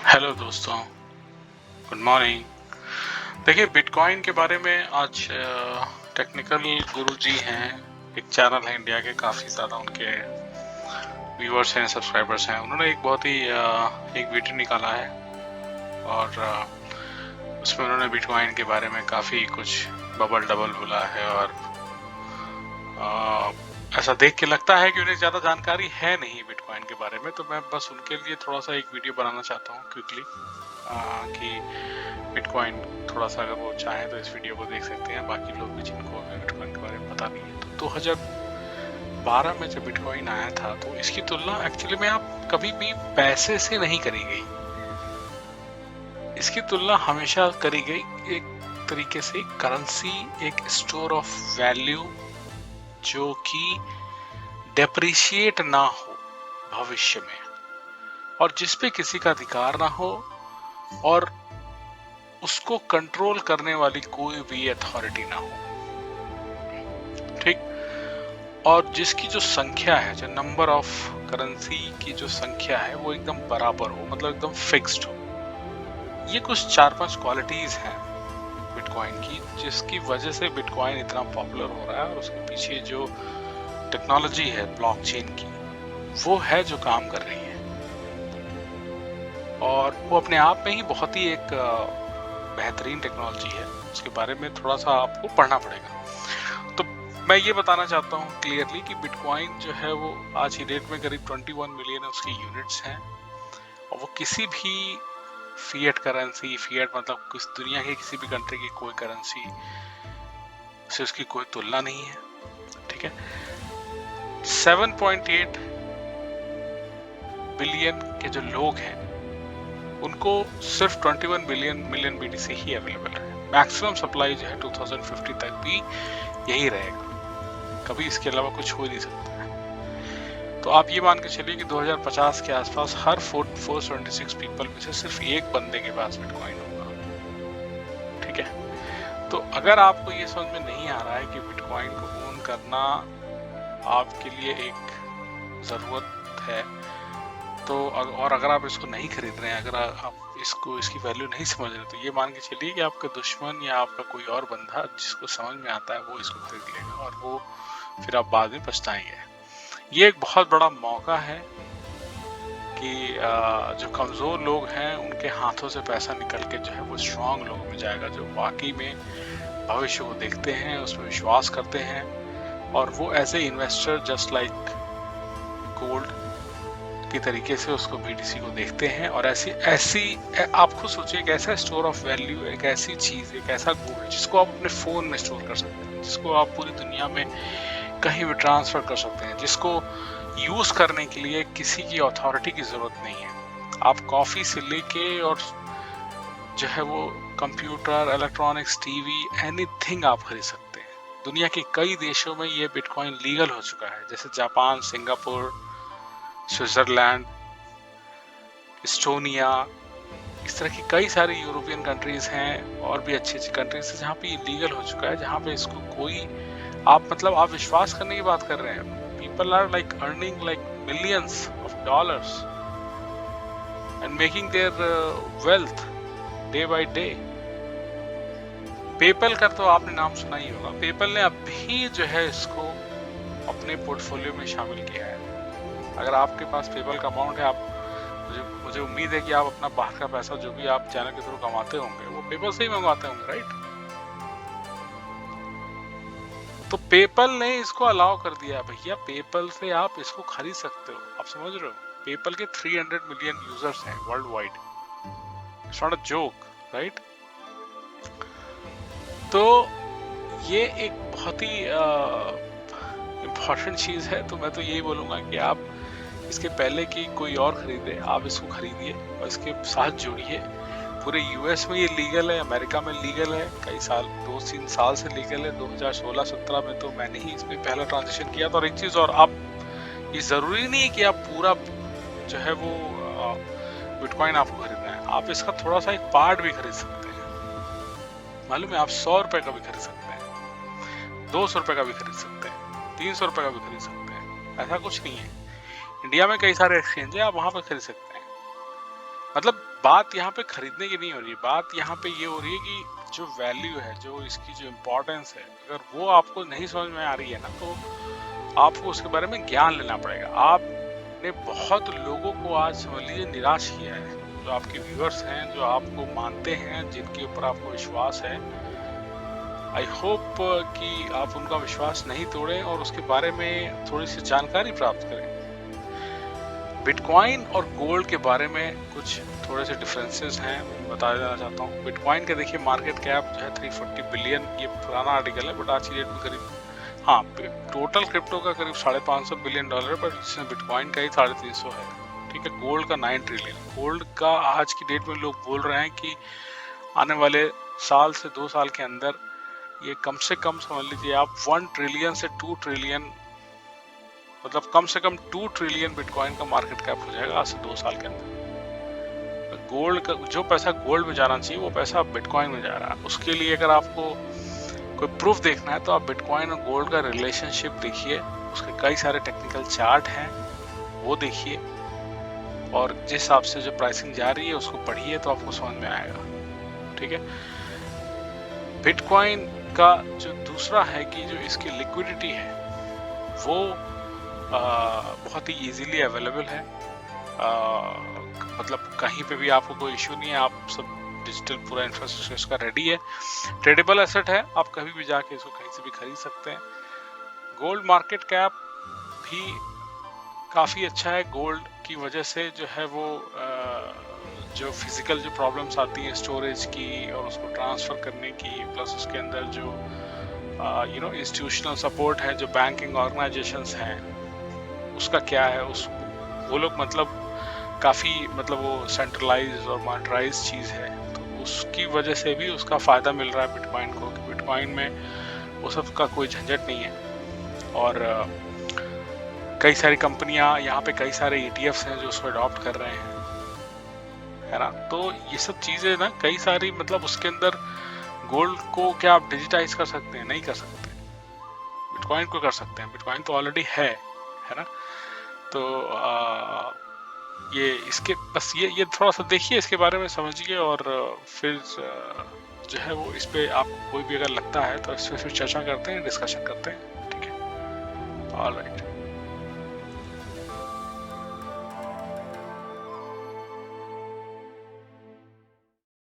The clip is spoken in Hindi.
हेलो दोस्तों, गुड मॉर्निंग। देखिए, बिटकॉइन के बारे में आज टेक्निकल गुरुजी हैं, एक चैनल है इंडिया के, काफ़ी ज़्यादा उनके व्यूअर्स हैं, सब्सक्राइबर्स हैं। उन्होंने एक बहुत ही एक वीडियो निकाला है और उसमें उन्होंने बिटकॉइन के बारे में काफ़ी कुछ बबल डबल बोला है और ऐसा देख के लगता है कि उन्हें ज़्यादा जानकारी है नहीं बिटकॉइन के बारे में। तो मैं बस उनके लिए थोड़ा सा एक वीडियो बनाना चाहता हूँ क्विकली कि बिटकॉइन थोड़ा सा अगर वो चाहें तो इस वीडियो को देख सकते हैं, बाकी लोग भी जिनको अभी बिटकॉइन के बारे में पता नहीं है। तो 2012 में जब बिटकॉइन आया था तो इसकी तुलना एक्चुअली में आप कभी भी पैसे से नहीं करी गई, इसकी तुलना हमेशा करी गई एक तरीके से करेंसी, एक स्टोर ऑफ वैल्यू जो कि डेप्रिशिएट ना हो भविष्य में और जिस पे किसी का अधिकार ना हो और उसको कंट्रोल करने वाली कोई भी अथॉरिटी ना हो, ठीक। और जिसकी जो संख्या है, जो नंबर ऑफ करेंसी की जो संख्या है वो एकदम बराबर हो, मतलब एकदम फिक्स्ड हो। ये कुछ 4-5 क्वालिटीज हैं बिटकॉइन की, जिसकी वजह से बिटकॉइन इतना पॉपुलर हो रहा है और उसके पीछे जो टेक्नोलॉजी है ब्लॉकचेन की, वो है जो काम कर रही है और वो अपने आप में ही बहुत ही एक बेहतरीन टेक्नोलॉजी है। उसके बारे में थोड़ा सा आपको पढ़ना पड़ेगा। तो मैं ये बताना चाहता हूँ क्लियरली कि बिटकॉइन जो है वो आज की डेट में करीब 21 मिलियन उसकी यूनिट्स हैं और वो किसी भी फिएट करेंसी, फिएट मतलब कुछ दुनिया के किसी भी कंट्री की कोई करेंसी से उसकी कोई तुलना नहीं है, ठीक है। 7.8 बिलियन के जो लोग हैं उनको सिर्फ 21 मिलियन बीटीसी ही अवेलेबल है। मैक्सिमम सप्लाई जो है 2050 तक भी यही रहेगा, कभी इसके अलावा कुछ हो ही नहीं सकता है। तो आप ये मान के चलिए कि 2050 के आसपास हर 426 पीपल में से सिर्फ एक बंदे के पास बिटकॉइन होगा, ठीक है। तो अगर आपको ये समझ में नहीं आ रहा है कि बिटकॉइन को ओन करना आपके लिए एक ज़रूरत है, तो और अगर आप इसको नहीं खरीद रहे हैं, अगर आप इसकी वैल्यू नहीं समझ रहे, तो ये मान के चलिए कि आपका दुश्मन या आपका कोई और बंदा जिसको समझ में आता है वो इसको खरीद लेगा और वो फिर आप बाद में पछताएंगे। ये एक बहुत बड़ा मौका है कि जो कमज़ोर लोग हैं उनके हाथों से पैसा निकल के जो है वो स्ट्रांग लोगों में जाएगा, जो वाकई में भविष्य को देखते हैं, उसमें विश्वास करते हैं और वो as a investor just like gold की तरीके से उसको बीटीसी को देखते हैं। और ऐसी आप खुद सोचिए, एक ऐसा स्टोर ऑफ वैल्यू, एक ऐसी चीज, एक ऐसा गोल्ड जिसको आप अपने फोन में स्टोर कर सकते हैं, जिसको आप पूरी दुनिया में कहीं भी ट्रांसफर कर सकते हैं, जिसको यूज करने के लिए किसी की अथॉरिटी की जरूरत नहीं है। आप कॉफी से लेके और जो है वो कंप्यूटर, इलेक्ट्रॉनिक्स, टीवी, एनीथिंग आप खरीद सकते हैं। दुनिया के कई देशों में ये बिटकॉइन लीगल हो चुका है, जैसे जापान, सिंगापुर, स्विट्जरलैंड, एस्टोनिया, इस तरह की कई सारी यूरोपियन कंट्रीज हैं और भी अच्छी अच्छी कंट्रीज हैं जहाँ पे ये लीगल हो चुका है, जहाँ पे इसको कोई आप मतलब आप विश्वास करने की बात कर रहे हैं। People are like earning like millions of dollars and making their wealth day by day. PayPal का तो आपने नाम सुना ही होगा। पेपल ने अभी जो है इसको अपने पोर्टफोलियो में शामिल किया है। अगर आपके पास पेपल का अमाउंट है, आप मुझे उम्मीद है कि आप अपना बाहर का पैसा जो भी आप चैनल के थ्रू कमाते होंगे वो पेपल से ही मंगवाते होंगे, राइट। तो पेपल ने इसको अलाउ कर दिया, भैया पेपल से आप इसको खरीद सकते हो। आप समझ रहे हो, पेपल के 300 मिलियन यूजर्स हैं world wide, it's not a joke, right. तो ये एक बहुत ही इम्पॉर्टेंट चीज है। तो मैं तो यही बोलूंगा कि आप इसके पहले कि कोई और खरीदे, आप इसको खरीदिए और इसके साथ जुड़िए। पूरे यूएस में ये लीगल है, अमेरिका में लीगल है, कई साल 2-3 साल से लीगल है। 2016-17 में तो मैंने ही इसमें पहला ट्रांजेक्शन किया था। और एक चीज और, आप ये जरूरी नहीं है कि आप पूरा जो है वो बिटकॉइन आपको खरीदना है, आप इसका थोड़ा सा एक पार्ट भी खरीद सकते हैं। मालूम है, आप 100 रुपए का भी खरीद सकते हैं, 200 रुपए का भी खरीद सकते हैं, 300 रुपए का भी खरीद सकते हैं, ऐसा कुछ नहीं है। इंडिया में कई सारे एक्सचेंज है, आप वहां पर खरीद सकते हैं। मतलब बात यहाँ पे खरीदने की नहीं हो रही है, बात यहाँ पे ये हो रही है कि जो वैल्यू है, जो इसकी जो इम्पोर्टेंस है, अगर वो आपको नहीं समझ में आ रही है ना, तो आपको उसके बारे में ज्ञान लेना पड़ेगा। आपने बहुत लोगों को आज समझ लीजिए निराश किया है, जो आपके व्यूअर्स हैं, जो आपको मानते हैं, जिनके ऊपर आपको विश्वास है। आई होप कि आप उनका विश्वास नहीं तोड़ें और उसके बारे में थोड़ी सी जानकारी प्राप्त करें। बिटकॉइन और गोल्ड के बारे में कुछ थोड़े से डिफरेंसेस हैं, बता देना चाहता हूँ। बिटकॉइन का देखिए मार्केट कैप जो है 340 बिलियन, ये पुराना आर्टिकल है, बट आज की डेट में करीब, हाँ, टोटल क्रिप्टो का करीब $550 बिलियन, पर इसमें बिटकॉइन का ही 350 है। ठीक है, गोल्ड का 9 ट्रिलियन। गोल्ड का आज की डेट में लोग बोल रहे हैं कि आने वाले साल से 2 साल के अंदर ये कम से कम समझ लीजिए आप 1 ट्रिलियन से 2 ट्रिलियन, मतलब कम से कम 2 ट्रिलियन बिटकॉइन का मार्केट कैप हो जाएगा आज से 2 साल के अंदर। गोल्ड का जो पैसा गोल्ड में जाना चाहिए वो पैसा बिटकॉइन में जा रहा है। उसके लिए अगर आपको कोई प्रूफ देखना है तो आप बिटकॉइन और गोल्ड का रिलेशनशिप देखिए, उसके कई सारे टेक्निकल चार्ट हैं, वो देखिए, और जिस हिसाब से जो प्राइसिंग जा रही है उसको पढ़िए तो आपको समझ में आएगा। ठीक है, बिटकॉइन का जो दूसरा है कि जो इसकी लिक्विडिटी है वो बहुत ही इजीली अवेलेबल है। मतलब कहीं पे भी आपको कोई इश्यू नहीं है, आप सब डिजिटल पूरा इंफ्रास्ट्रक्चर इसका रेडी है, ट्रेडेबल एसेट है, आप कभी भी जाके इसको कहीं से भी खरीद सकते हैं। गोल्ड मार्केट कैप भी काफ़ी अच्छा है। गोल्ड की वजह से जो है वो जो फिजिकल जो प्रॉब्लम्स आती हैं स्टोरेज की और उसको ट्रांसफ़र करने की, प्लस उसके अंदर जो इंस्टीट्यूशनल सपोर्ट है, जो बैंकिंग ऑर्गेनाइजेशंस हैं, उसका क्या है, उस वो लोग मतलब काफ़ी मतलब वो सेंट्रलाइज और मॉनिटराइज चीज़ है, तो उसकी वजह से भी उसका फ़ायदा मिल रहा है बिटकॉइन को, कि बिटकॉइन में वो सब का कोई झंझट नहीं है। और कई सारी कंपनियां, यहाँ पे कई सारे ETFs हैं जो उसको अडॉप्ट कर रहे हैं, है ना। तो ये सब चीज़ें ना कई सारी, मतलब उसके अंदर गोल्ड को क्या आप डिजिटाइज कर सकते हैं? नहीं कर सकते। बिटकॉइन को कर सकते हैं, बिटकॉइन तो ऑलरेडी है ना। तो ये इसके बस ये थोड़ा सा देखिए, इसके बारे में समझिए, और फिर जो है वो इस पे आपको कोई भी अगर लगता है तो इस पे फिर चर्चा करते हैं, डिस्कशन करते हैं। ठीक है, ऑलराइट।